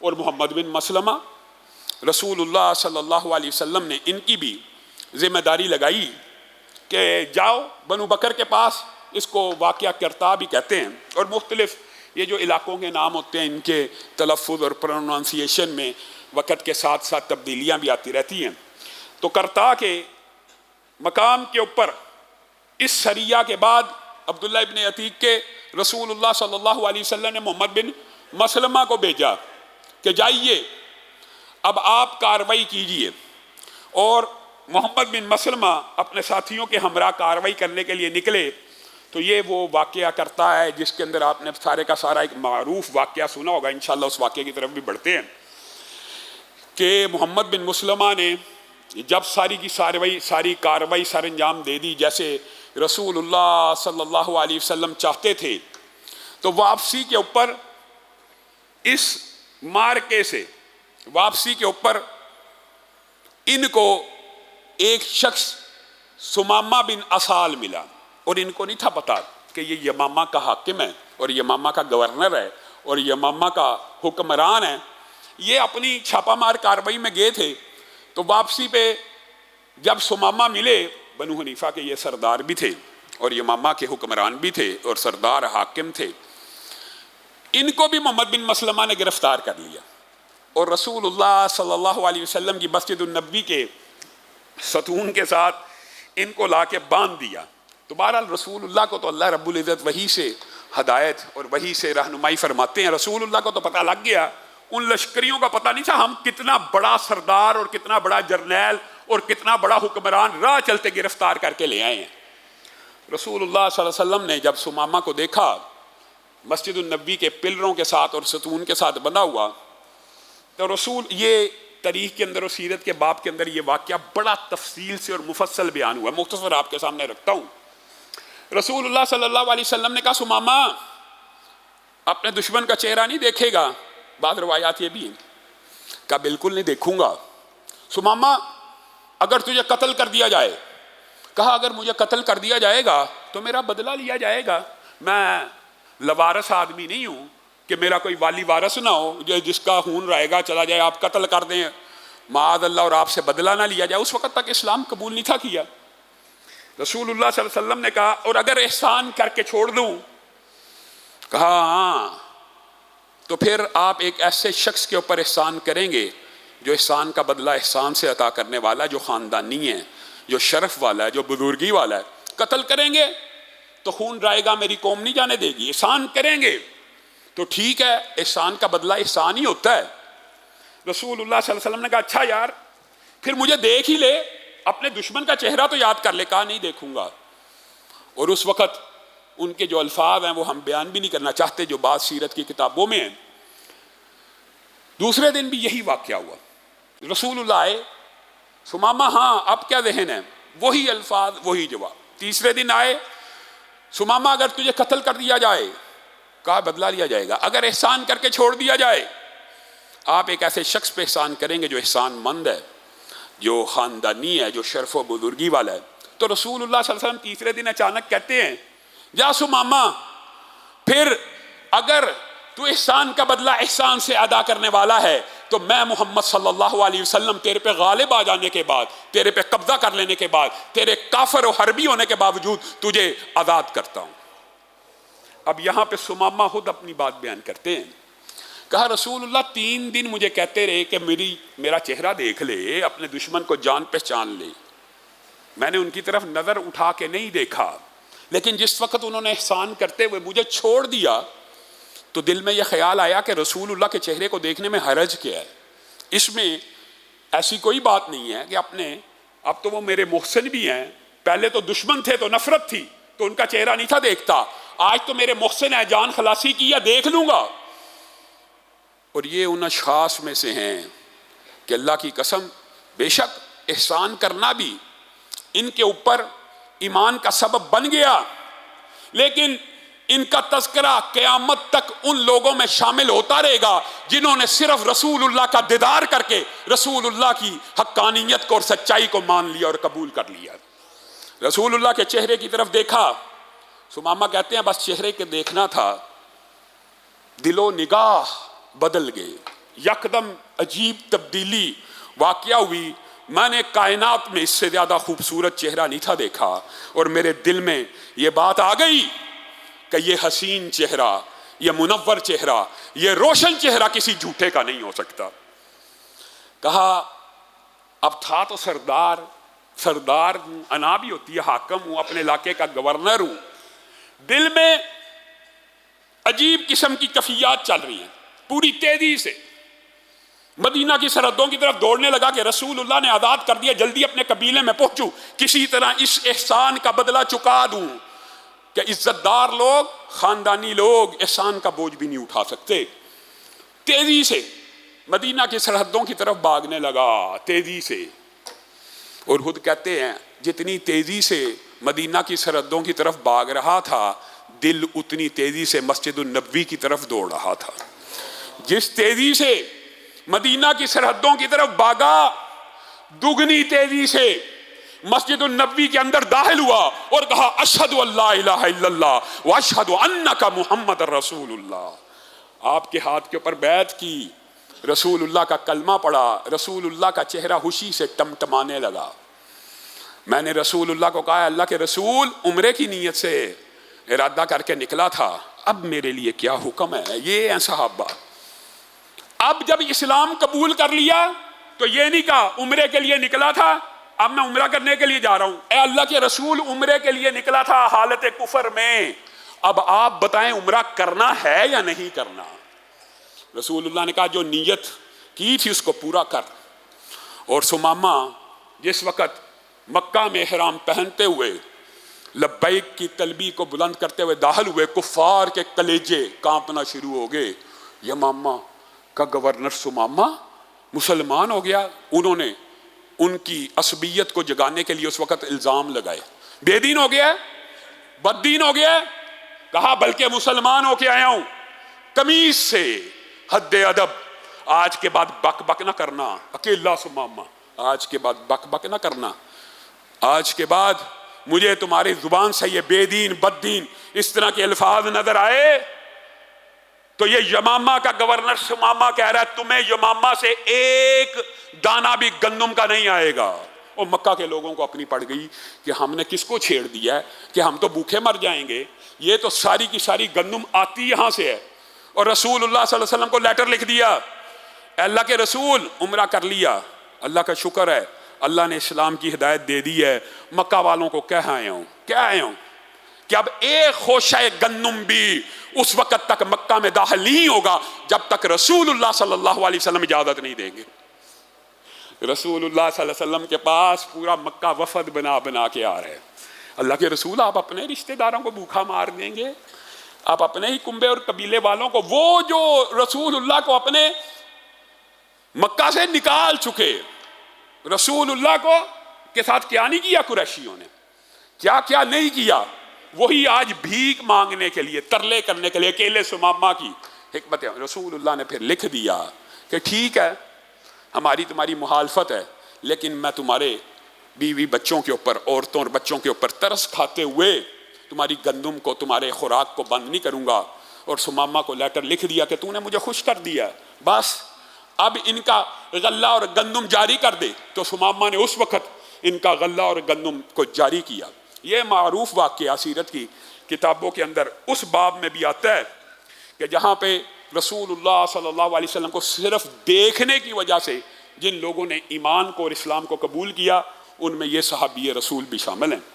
اور محمد بن مسلمہ، رسول اللہ صلی اللہ علیہ وسلم نے ان کی بھی ذمہ داری لگائی کہ جاؤ بنو بکر کے پاس، اس کو واقعہ کرتا بھی کہتے ہیں، اور مختلف یہ جو علاقوں کے نام ہوتے ہیں ان کے تلفظ اور پروننسیشن میں وقت کے ساتھ ساتھ تبدیلیاں بھی آتی رہتی ہیں۔ تو کرتا کے مقام کے اوپر اس سریہ کے بعد عبداللہ ابن عتیق کے رسول اللہ صلی اللہ علیہ وسلم نے محمد بن مسلمہ کو بھیجا کہ جائیے اب آپ کارروائی کیجئے، اور محمد بن مسلمہ اپنے ساتھیوں کے ہمراہ کارروائی کرنے کے لیے نکلے۔ تو یہ وہ واقعہ کرتا ہے جس کے اندر آپ نے سارے کا سارا ایک معروف واقعہ سنا ہوگا، انشاءاللہ اس واقعے کی طرف بھی بڑھتے ہیں، کہ محمد بن مسلمہ نے جب ساری کارروائی سر انجام دے دی جیسے رسول اللہ صلی اللہ علیہ وسلم چاہتے تھے، تو واپسی کے اوپر اس مارکے سے واپسی کے اوپر ان کو ایک شخص سمامہ بن اسال ملا، اور ان کو نہیں تھا پتا کہ یہ یمامہ کا حاکم ہے اور یمامہ کا گورنر ہے اور یمامہ کا حکمران ہے۔ یہ اپنی چھاپہ مار کارروائی میں گئے تھے، تو واپسی پہ جب سمامہ ملے، بنو حنیفہ کے یہ سردار بھی تھے اور یمامہ کے حکمران بھی تھے اور سردار حاکم تھے، ان کو بھی محمد بن مسلمہ نے گرفتار کر لیا اور رسول اللہ صلی اللہ علیہ وسلم کی مسجد النبی کے ستون کے ساتھ ان کو لا کے باندھ دیا۔ تو بہرحال رسول اللہ کو تو اللہ رب العزت وحی سے ہدایت اور وحی سے رہنمائی فرماتے ہیں، رسول اللہ کو تو پتہ لگ گیا، ان لشکریوں کا پتہ نہیں تھا ہم کتنا بڑا سردار اور کتنا بڑا جرنیل اور کتنا بڑا حکمران راہ چلتے گرفتار کر کے لے آئے ہیں۔ رسول اللہ صلی اللہ علیہ وسلم نے جب سمامہ کو دیکھا مسجد النبی کے پلروں کے ساتھ اور ستون کے ساتھ بنا ہوا، تو رسول یہ تاریخ کے اندر اور سیرت کے باب کے اندر یہ واقعہ بڑا تفصیل سے اور مفصل بیان ہوا ہے، مختصر آپ کے سامنے رکھتا ہوں۔ رسول اللہ صلی اللہ علیہ وسلم نے کہا سمامہ اپنے دشمن کا چہرہ نہیں دیکھے گا؟ بعض روایات یہ بھی ہیں، کہا بالکل نہیں دیکھوں گا۔ سمامہ اگر تجھے قتل کر دیا جائے، کہا اگر مجھے قتل کر دیا جائے گا تو میرا بدلہ لیا جائے گا، میں لوارث آدمی نہیں ہوں کہ میرا کوئی والی وارث نہ ہو جس کا خون رہے گا چلا جائے، آپ قتل کر دیں معاذ اللہ اور آپ سے بدلہ نہ لیا جائے۔ اس وقت تک اسلام قبول نہیں تھا کیا۔ رسول اللہ صلی اللہ علیہ وسلم نے کہا اور اگر احسان کر کے چھوڑ دوں؟ کہا ہاں، تو پھر آپ ایک ایسے شخص کے اوپر احسان کریں گے جو احسان کا بدلہ احسان سے عطا کرنے والا، جو خاندانی ہے، جو شرف والا ہے، جو بزرگی والا ہے۔ قتل کریں گے تو خون رائے گا، میری قوم نہیں جانے دے گی۔ احسان کریں گے تو ٹھیک ہے، احسان کا بدلہ احسان ہی ہوتا ہے۔ رسول اللہ صلی اللہ علیہ وسلم نے کہا اچھا یار پھر مجھے دیکھ ہی لے، اپنے دشمن کا چہرہ تو یاد کر لے۔ کہا نہیں دیکھوں گا۔ اور اس وقت ان کے جو الفاظ ہیں وہ ہم بیان بھی نہیں کرنا چاہتے، جو بعض سیرت کی کتابوں میں ہیں۔ دوسرے دن بھی یہی واقعہ ہوا، رسول اللہ آئے، سمامہ ہاں اب کیا ذہن ہے؟ وہی الفاظ وہی جواب۔ تیسرے دن آئے، سمامہ اگر تجھے قتل کر دیا جائے، کہا بدلہ لیا جائے گا، اگر احسان کر کے چھوڑ دیا جائے، آپ ایک ایسے شخص پہ احسان کریں گے جو احسان مند ہے، جو خاندانی ہے، جو شرف و بزرگی والا ہے۔ تو رسول اللہ صلی اللہ علیہ وسلم تیسرے دن اچانک کہتے ہیں جا سمامہ پھر اگر تو احسان کا بدلہ احسان سے ادا کرنے والا ہے تو میں محمد صلی اللہ علیہ وسلم تیرے پہ غالب آ جانے کے بعد، تیرے پہ قبضہ کر لینے کے بعد، تیرے کافر و حربی ہونے کے باوجود تجھے آزاد کرتا ہوں۔ اب یہاں پہ سمامہ خود اپنی بات بیان کرتے ہیں، کہا رسول اللہ 3 دن مجھے کہتے رہے کہ میرا چہرہ دیکھ لے، اپنے دشمن کو جان پہچان لے، میں نے ان کی طرف نظر اٹھا کے نہیں دیکھا، لیکن جس وقت انہوں نے احسان کرتے ہوئے مجھے چھوڑ دیا تو دل میں یہ خیال آیا کہ رسول اللہ کے چہرے کو دیکھنے میں حرج کیا ہے، اس میں ایسی کوئی بات نہیں ہے کہ اب تو وہ میرے محسن بھی ہیں، پہلے تو دشمن تھے تو نفرت تھی تو ان کا چہرہ نہیں تھا دیکھتا، آج تو میرے محسن ہے، جان خلاصی کی ہے، دیکھ لوں گا۔ اور یہ ان اشخاص میں سے ہیں کہ اللہ کی قسم بے شک احسان کرنا بھی ان کے اوپر ایمان کا سبب بن گیا، لیکن ان کا تذکرہ قیامت تک ان لوگوں میں شامل ہوتا رہے گا جنہوں نے صرف رسول اللہ کا دیدار کر کے رسول اللہ کی حقانیت کو اور سچائی کو مان لیا اور قبول کر لیا۔ رسول اللہ کے چہرے کی طرف دیکھا، سمامہ کہتے ہیں بس چہرے کے دیکھنا تھا، دل و نگاہ بدل گئے، یکدم عجیب تبدیلی واقعہ ہوئی. میں نے کائنات میں اس سے زیادہ خوبصورت چہرہ نہیں تھا دیکھا، اور میرے دل میں یہ بات آ گئی کہ یہ حسین چہرہ، یہ منور چہرہ، یہ روشن چہرہ کسی جھوٹے کا نہیں ہو سکتا. کہا اب تھا تو سردار ہوں، انا بھی ہوتی ہے، حاکم ہوں، اپنے علاقے کا گورنر ہوں. دل میں عجیب قسم کی کیفیات چل رہی ہیں. پوری تیزی سے مدینہ کی سرحدوں کی طرف دوڑنے لگا کہ رسول اللہ نے آزاد کر دیا، جلدی اپنے قبیلے میں پہنچوں، کسی طرح اس احسان کا بدلہ چکا دوں کہ عزت دار لوگ، خاندانی لوگ احسان کا بوجھ بھی نہیں اٹھا سکتے. تیزی سے مدینہ کی سرحدوں کی طرف بھاگنے لگا، تیزی سے. اور خود کہتے ہیں جتنی تیزی سے مدینہ کی سرحدوں کی طرف بھاگ رہا تھا، دل اتنی تیزی سے مسجد النبوی کی طرف دوڑ رہا تھا. جس تیزی سے مدینہ کی سرحدوں کی طرف بھاگا، دگنی تیزی سے مسجد النبوی کے اندر داخل ہوا اور کہا اشہد ان لا الہ الا اللہ واشہد انک محمد رسول اللہ. آپ کے ہاتھ کے اوپر بیعت کی، رسول اللہ کا کلمہ پڑھا، رسول اللہ کا چہرہ خوشی سے ٹمٹمانے لگا. میں نے رسول اللہ کو کہا اللہ کے رسول، عمرے کی نیت سے ارادہ کر کے نکلا تھا، اب میرے لیے کیا حکم ہے؟ یہ ہیں صحابہ. اب جب اسلام قبول کر لیا تو یہ نہیں کہا عمرے کے لیے نکلا تھا، اب میں عمرہ کرنے کے لیے جا رہا ہوں. اے اللہ کے رسول، عمرے کے لیے نکلا تھا حالت کفر میں، اب آپ بتائیں عمرہ کرنا ہے یا نہیں کرنا؟ رسول اللہ نے کہا جو نیت کی تھی اس کو پورا کر. اور سمامہ جس وقت مکہ میں احرام پہنتے ہوئے لبیک کی تلبی کو بلند کرتے ہوئے داخل ہوئے، کفار کے کلیجے کانپنا شروع ہو گئے. یمامہ کا گورنر سمامہ مسلمان ہو گیا. انہوں نے ان کی عصبیت کو جگانے کے لیے اس وقت الزام لگائے، بے دین ہو گیا، بد دین ہو گیا. کہا بلکہ مسلمان ہو کے آیا ہوں، قمیص سے حد ادب، آج کے بعد بک بک نہ کرنا. اکیلا سمامہ، آج کے بعد بک بک نہ کرنا. آج کے بعد مجھے تمہاری زبان سے یہ بے دین بد دین اس طرح کے الفاظ نظر آئے تو یہ یمامہ کا گورنر سمامہ کہہ رہا ہے تمہیں یمامہ سے ایک دانہ بھی گندم کا نہیں آئے گا. اور مکہ کے لوگوں کو اپنی پڑ گئی کہ ہم نے کس کو چھیڑ دیا ہے کہ ہم تو بھوکے مر جائیں گے، یہ تو ساری کی ساری گندم آتی یہاں سے ہے. اور رسول اللہ صلی اللہ علیہ وسلم کو لیٹر لکھ دیا، اے اللہ کے رسول عمرہ کر لیا، اللہ کا شکر ہے اللہ نے اسلام کی ہدایت دے دی ہے. مکہ والوں کو کہہ آئے ہوں کہ اب ایک خوشہ گندم بھی اس وقت تک مکہ میں داخل نہیں ہوگا جب تک رسول اللہ صلی اللہ علیہ وسلم اجازت نہیں دیں گے. رسول اللہ صلی اللہ علیہ وسلم کے پاس پورا مکہ وفد بنا کے آ رہے. اللہ کے رسول آپ اپنے رشتہ داروں کو بھوکا مار دیں گے، آپ اپنے ہی کنبے اور قبیلے والوں کو، وہ جو رسول اللہ کو اپنے مکہ سے نکال چکے، رسول اللہ کو کے ساتھ کیا نہیں کیا قریشیوں نے، کیا کیا نہیں کیا، وہی آج بھیک مانگنے کے لیے، ترلے کرنے کے لیے. اکیلے سمامہ کی حکمت ہے. رسول اللہ نے پھر لکھ دیا کہ ٹھیک ہے ہماری تمہاری مخالفت ہے، لیکن میں تمہارے بیوی بچوں کے اوپر، عورتوں اور بچوں کے اوپر ترس کھاتے ہوئے تمہاری گندم کو، تمہارے خوراک کو بند نہیں کروں گا. اور سمامہ کو لیٹر لکھ دیا کہ تو نے مجھے خوش کر دیا، بس اب ان کا غلہ اور گندم جاری کر دے. تو سمامہ نے اس وقت ان کا غلہ اور گندم کو جاری کیا. یہ معروف واقعہ سیرت کی کتابوں کے اندر اس باب میں بھی آتا ہے کہ جہاں پہ رسول اللہ صلی اللہ علیہ وسلم کو صرف دیکھنے کی وجہ سے جن لوگوں نے ایمان کو اور اسلام کو قبول کیا، ان میں یہ صحابی رسول بھی شامل ہیں.